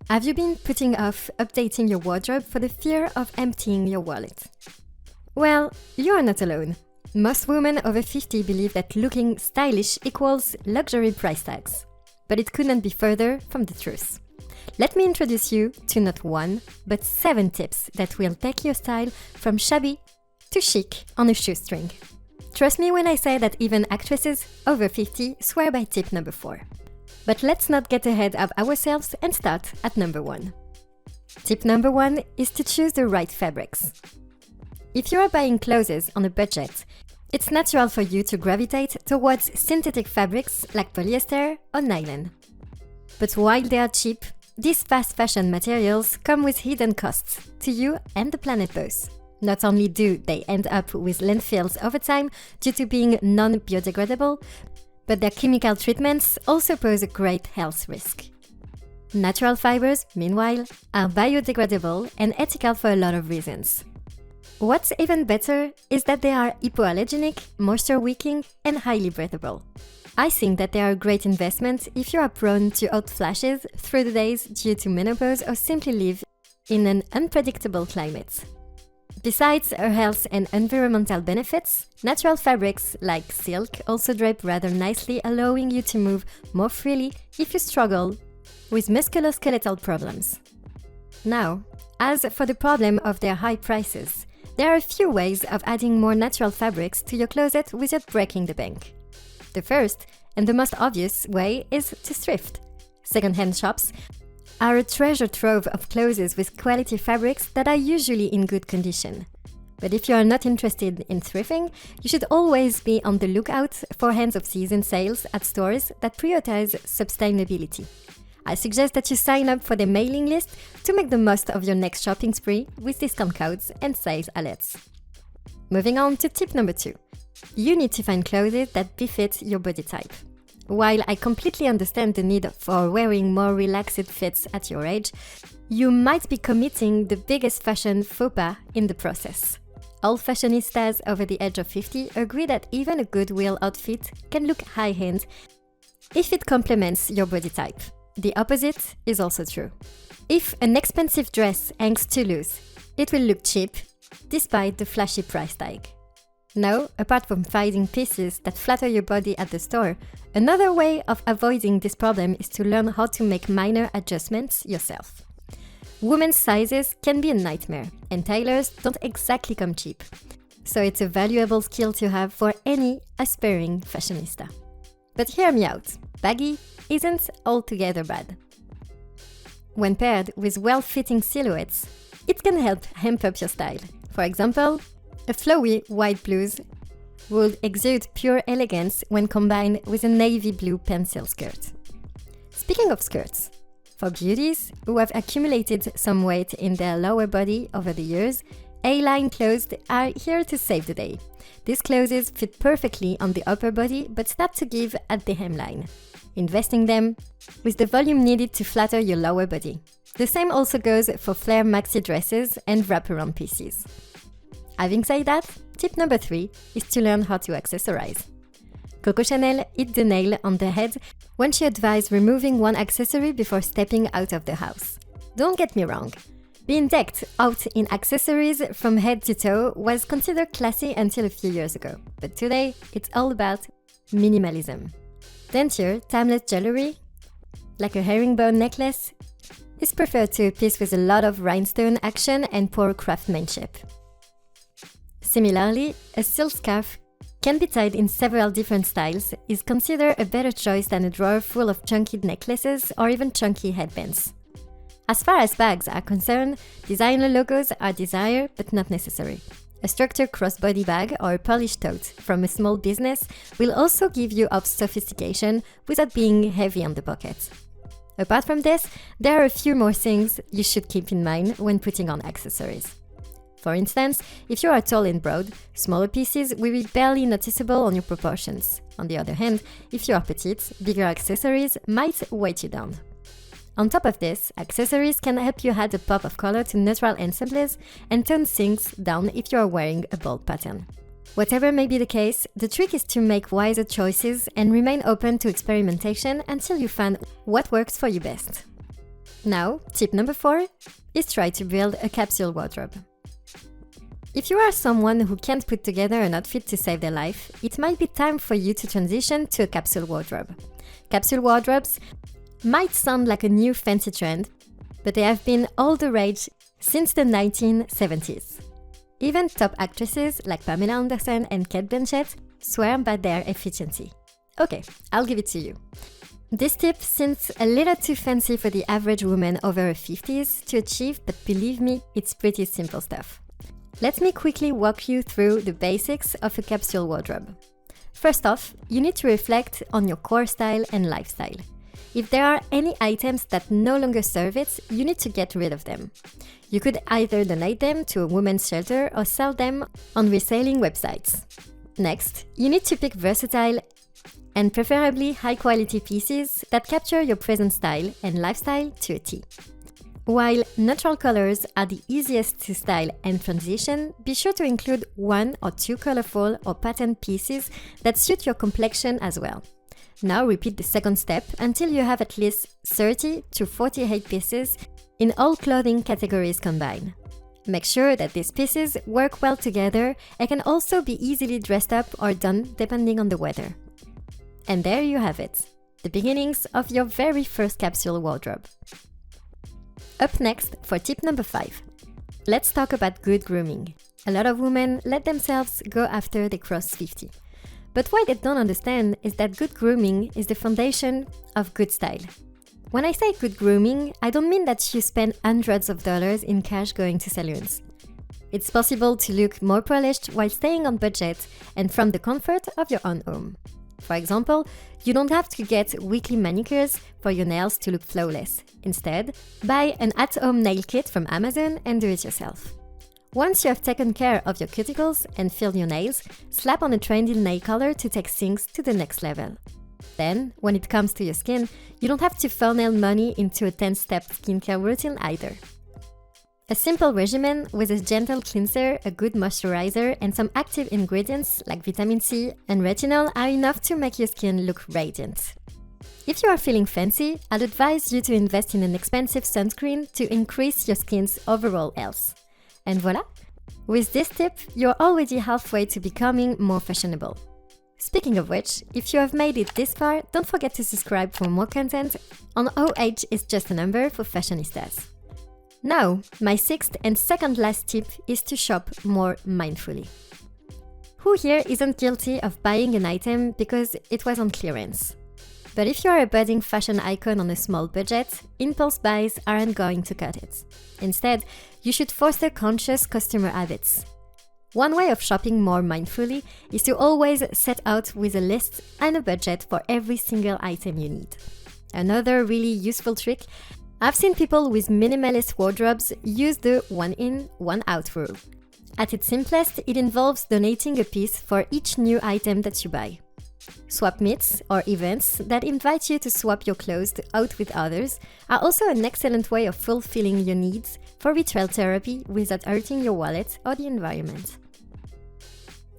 Have you been putting off updating your wardrobe for the fear of emptying your wallet? Well, you are not alone. Most women over 50 believe that looking stylish equals luxury price tags. But it couldn't be further from the truth. Let me introduce you to not one, but 7 tips that will take your style from shabby to chic on a shoestring. Trust me when I say that even actresses over 50 swear by tip number 4. But let's not get ahead of ourselves and start at number 1. Tip number 1 is to choose the right fabrics. If you are buying clothes on a budget, it's natural for you to gravitate towards synthetic fabrics like polyester or nylon. But while they are cheap, these fast fashion materials come with hidden costs to you and the planet both. Not only do they end up with landfills over time due to being non-biodegradable, but their chemical treatments also pose a great health risk. Natural fibers, meanwhile, are biodegradable and ethical for a lot of reasons. What's even better is that they are hypoallergenic, moisture-wicking, and highly breathable. I think that they are a great investment if you are prone to hot flashes through the days due to menopause or simply live in an unpredictable climate. Besides her health and environmental benefits, natural fabrics like silk also drape rather nicely, allowing you to move more freely if you struggle with musculoskeletal problems. Now, as for the problem of their high prices, there are a few ways of adding more natural fabrics to your closet without breaking the bank. The first, and the most obvious way, is to thrift. Second-hand shops are a treasure trove of clothes with quality fabrics that are usually in good condition. But if you are not interested in thrifting, you should always be on the lookout for end-of-season sales at stores that prioritize sustainability. I suggest that you sign up for the mailing list to make the most of your next shopping spree with discount codes and sales alerts. Moving on to tip number 2. You need to find clothes that befit your body type. While I completely understand the need for wearing more relaxed fits at your age, you might be committing the biggest fashion faux pas in the process. All fashionistas over the age of 50 agree that even a Goodwill outfit can look high-end if it complements your body type. The opposite is also true. If an expensive dress hangs too loose, it will look cheap despite the flashy price tag. Now, apart from finding pieces that flatter your body at the store, another way of avoiding this problem is to learn how to make minor adjustments yourself. Women's sizes can be a nightmare, and tailors don't exactly come cheap. So it's a valuable skill to have for any aspiring fashionista. But hear me out, baggy isn't altogether bad. When paired with well-fitting silhouettes, it can help amp up your style. For example, a flowy white blouse would exude pure elegance when combined with a navy blue pencil skirt. Speaking of skirts, for beauties who have accumulated some weight in their lower body over the years, A-line clothes are here to save the day. These clothes fit perfectly on the upper body but start to give at the hemline, investing them with the volume needed to flatter your lower body. The same also goes for flare maxi dresses and wraparound pieces. Having said that, tip number 3 is to learn how to accessorize. Coco Chanel hit the nail on the head when she advised removing one accessory before stepping out of the house. Don't get me wrong, being decked out in accessories from head to toe was considered classy until a few years ago, but today it's all about minimalism. Dentier, timeless jewelry, like a herringbone necklace, is preferred to a piece with a lot of rhinestone action and poor craftsmanship. Similarly, a silk scarf can be tied in several different styles, is considered a better choice than a drawer full of chunky necklaces or even chunky headbands. As far as bags are concerned, designer logos are desired but not necessary. A structured crossbody bag or a polished tote from a small business will also give you up sophistication without being heavy on the pocket. Apart from this, there are a few more things you should keep in mind when putting on accessories. For instance, if you are tall and broad, smaller pieces will be barely noticeable on your proportions. On the other hand, if you are petite, bigger accessories might weight you down. On top of this, accessories can help you add a pop of color to neutral ensembles and tone things down if you are wearing a bold pattern. Whatever may be the case, the trick is to make wiser choices and remain open to experimentation until you find what works for you best. Now, tip number 4 is try to build a capsule wardrobe. If you are someone who can't put together an outfit to save their life, it might be time for you to transition to a capsule wardrobe. Capsule wardrobes might sound like a new fancy trend, but they have been all the rage since the 1970s. Even top actresses like Pamela Anderson and Kate Blanchett swear by their efficiency. Okay, I'll give it to you. This tip seems a little too fancy for the average woman over her 50s to achieve, but believe me, it's pretty simple stuff. Let me quickly walk you through the basics of a capsule wardrobe. First off, you need to reflect on your core style and lifestyle. If there are any items that no longer serve it, you need to get rid of them. You could either donate them to a women's shelter or sell them on reselling websites. Next, you need to pick versatile and preferably high-quality pieces that capture your present style and lifestyle to a T. While neutral colors are the easiest to style and transition, be sure to include 1 or 2 colorful or patterned pieces that suit your complexion as well. Now repeat the second step until you have at least 30 to 48 pieces in all clothing categories combined. Make sure that these pieces work well together and can also be easily dressed up or done depending on the weather. And there you have it, the beginnings of your very first capsule wardrobe. Up next, for tip number 5, let's talk about good grooming. A lot of women let themselves go after they cross 50. But what they don't understand is that good grooming is the foundation of good style. When I say good grooming, I don't mean that you spend hundreds of dollars in cash going to salons. It's possible to look more polished while staying on budget and from the comfort of your own home. For example, you don't have to get weekly manicures for your nails to look flawless. Instead, buy an at-home nail kit from Amazon and do it yourself. Once you have taken care of your cuticles and filled your nails, slap on a trendy nail color to take things to the next level. Then, when it comes to your skin, you don't have to funnel money into a 10-step skincare routine either. A simple regimen with a gentle cleanser, a good moisturizer, and some active ingredients like vitamin C and retinol are enough to make your skin look radiant. If you are feeling fancy, I'd advise you to invest in an expensive sunscreen to increase your skin's overall health. And voila! With this tip, you're already halfway to becoming more fashionable. Speaking of which, if you have made it this far, don't forget to subscribe for more content on how age is just a number for fashionistas. Now, my 6th and second last tip is to shop more mindfully. Who here isn't guilty of buying an item because it was on clearance? But if you're a budding fashion icon on a small budget, impulse buys aren't going to cut it. Instead, you should foster conscious customer habits. One way of shopping more mindfully is to always set out with a list and a budget for every single item you need. Another really useful trick: I've seen people with minimalist wardrobes use the one in, one out rule. At its simplest, it involves donating a piece for each new item that you buy. Swap meets or events that invite you to swap your clothes out with others are also an excellent way of fulfilling your needs for ritual therapy without hurting your wallet or the environment.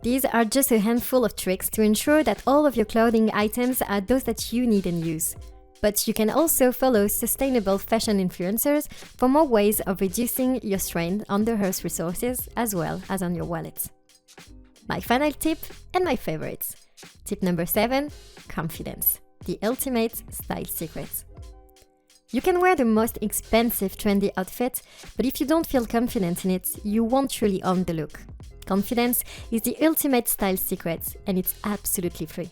These are just a handful of tricks to ensure that all of your clothing items are those that you need and use. But you can also follow sustainable fashion influencers for more ways of reducing your strain on the earth's resources as well as on your wallet. My final tip and my favorites. Tip number 7, confidence, the ultimate style secret. You can wear the most expensive trendy outfit, but if you don't feel confident in it, you won't truly own the look. Confidence is the ultimate style secret, and it's absolutely free.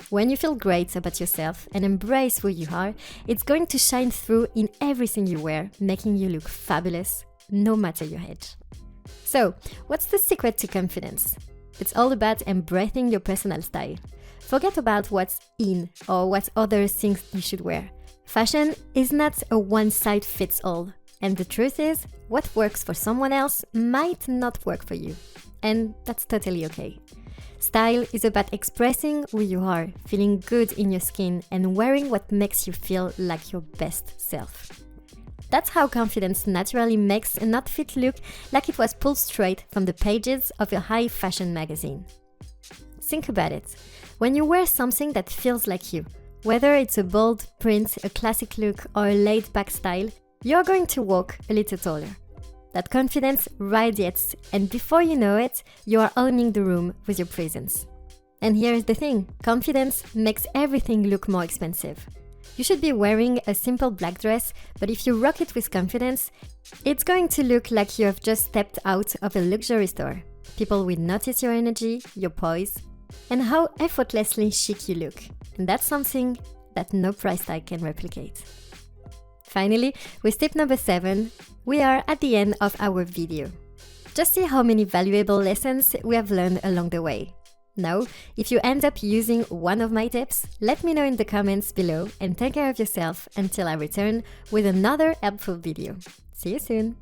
When you feel great about yourself and embrace who you are, it's going to shine through in everything you wear, making you look fabulous, no matter your age. So, what's the secret to confidence? It's all about embracing your personal style. Forget about what's in or what others think you should wear. Fashion is not a one-size-fits-all, and the truth is, what works for someone else might not work for you. And that's totally okay. Style is about expressing who you are, feeling good in your skin, and wearing what makes you feel like your best self. That's how confidence naturally makes an outfit look like it was pulled straight from the pages of a high fashion magazine. Think about it. When you wear something that feels like you, whether it's a bold print, a classic look, or a laid-back style, you're going to walk a little taller. That confidence radiates, and before you know it, you are owning the room with your presence. And here's the thing, confidence makes everything look more expensive. You should be wearing a simple black dress, but if you rock it with confidence, it's going to look like you have just stepped out of a luxury store. People will notice your energy, your poise, and how effortlessly chic you look. And that's something that no price tag can replicate. Finally, with tip number 7, we are at the end of our video. Just see how many valuable lessons we have learned along the way. Now, if you end up using one of my tips, let me know in the comments below and take care of yourself until I return with another helpful video. See you soon!